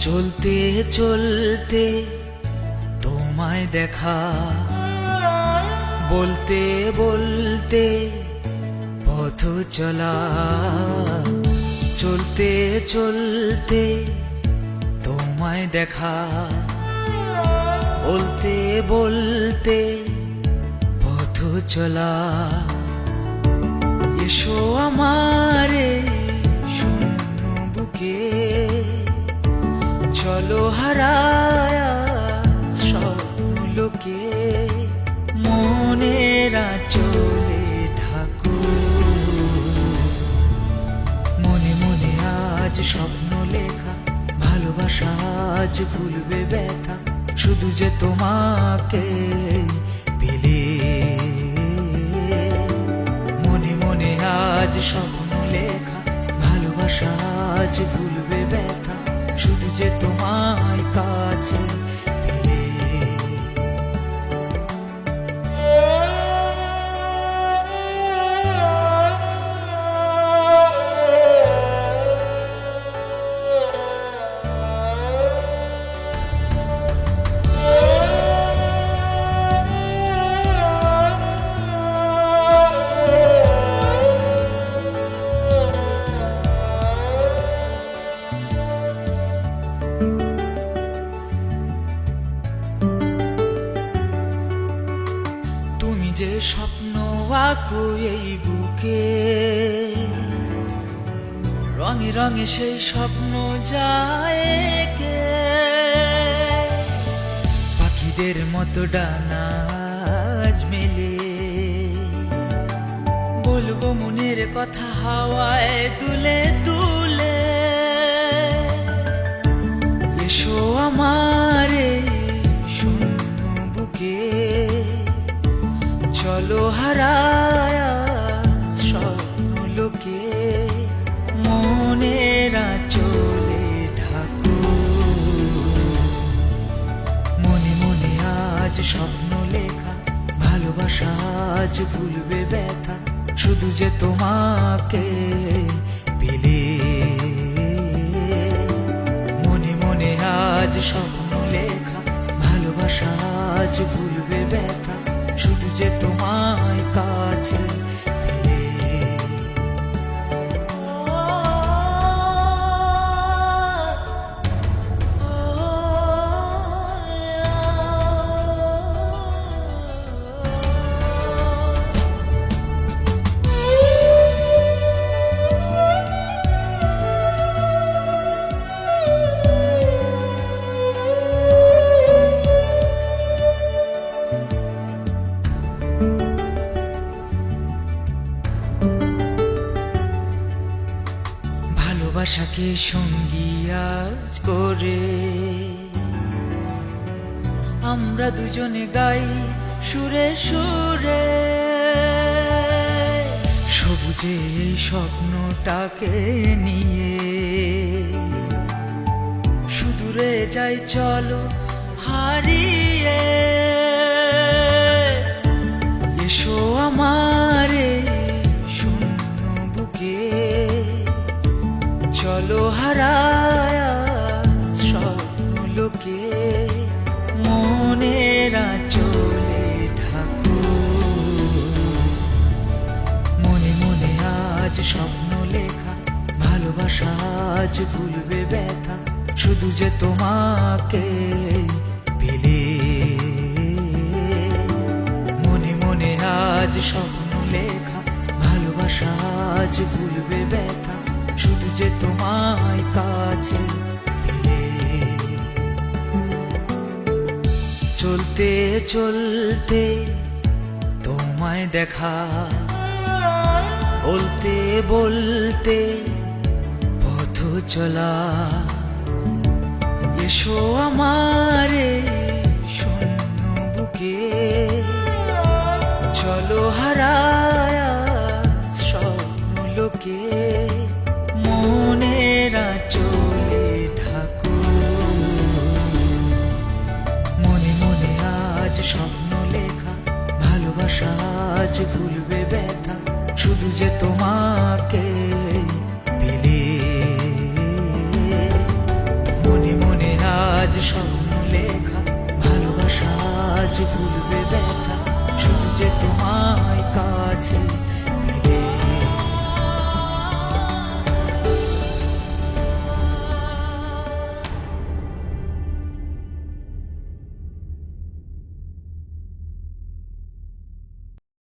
চলতে চলতে তোমায় দেখা, বলতে বলতে পথ চলা। চলতে চলতে তোমায় দেখা, বলতে বলতে পথ চলা। এসো আমারে শূন্য বুকে, চলো হারায়া স্বপ্ন লোকে। মনেরা চলে ঢাকো, মনে মনে আজ স্বপ্ন লেখা। ভালোবাসা আজ ভুলবে ব্যথা, শুধু যে তোমাকে পেলে। মনে মনে আজ স্বপ্ন লেখা, ভালোবাসা আজ ভুলবে ব্যথা, শুধু যে তোমায় কাছে পেলে। যে স্বপ্ন আঁকো এই বুকে, রঙে রঙে সেই স্বপ্ন যায় কে। পাখিদের মতো ডানা আজ মেলে, বলবো মনের কথা হাওয়ায় তুলে তুলে। এসো আমারে শূন্য বুকে, চলো হারায়া স্বপ্ন লোকে। মনেরা চলে ঢাকো, মনে মনে আজ স্বপ্ন লেখা। ভালোবাসা আজ ভুলবে ব্যথা, শুধু যে তোমাকে পেলে। মনে মনে আজ স্বপ্ন লেখা, ভালোবাসা আজ ভুলবে ব্যথা, শুধু যে তোমায় কাছে পেলে। ভালোবাসাকে সঙ্গী আজ করে আমরা দুজনে গাই সুরে সুরে। সবুজে এই স্বপ্নটাকে নিয়ে সুদূরে যাই চলো হারিয়ে। এসো আমারে শূন্য বুকে, চলো হারায়া স্বপ্ন লোকে। মনেরা চলে ঢাকো, মনে মনে আজ স্বপ্ন লেখা। ভালোবাসা আজ ভুলবে ব্যথা, শুধু যে তোমাকে পেলে। মনে মনে আজ স্বপ্ন লেখা, ভালোবাসা আজ ভুলবে ব্যথা, শুধু যে তোমায় কাছে পেলে। চলতে চলতে তোমায় দেখা, বলতে বলতে পথ চলা। এসো আমারে শূন্য বুকে, চলো হারায়া স্বপ্ন লোকে। মনেরা চলে ঢাকো, মনে মনে আজ স্বপ্ন লেখা। ভালোবাসা আজ ভুলবে ব্যথা, শুধু যে তোমাকে পেলে। মনে মনে স্বপ্ন লেখা, ভালোবাসা আজ ভুলবে ব্যথা, শুধু যে তোমায় কাছে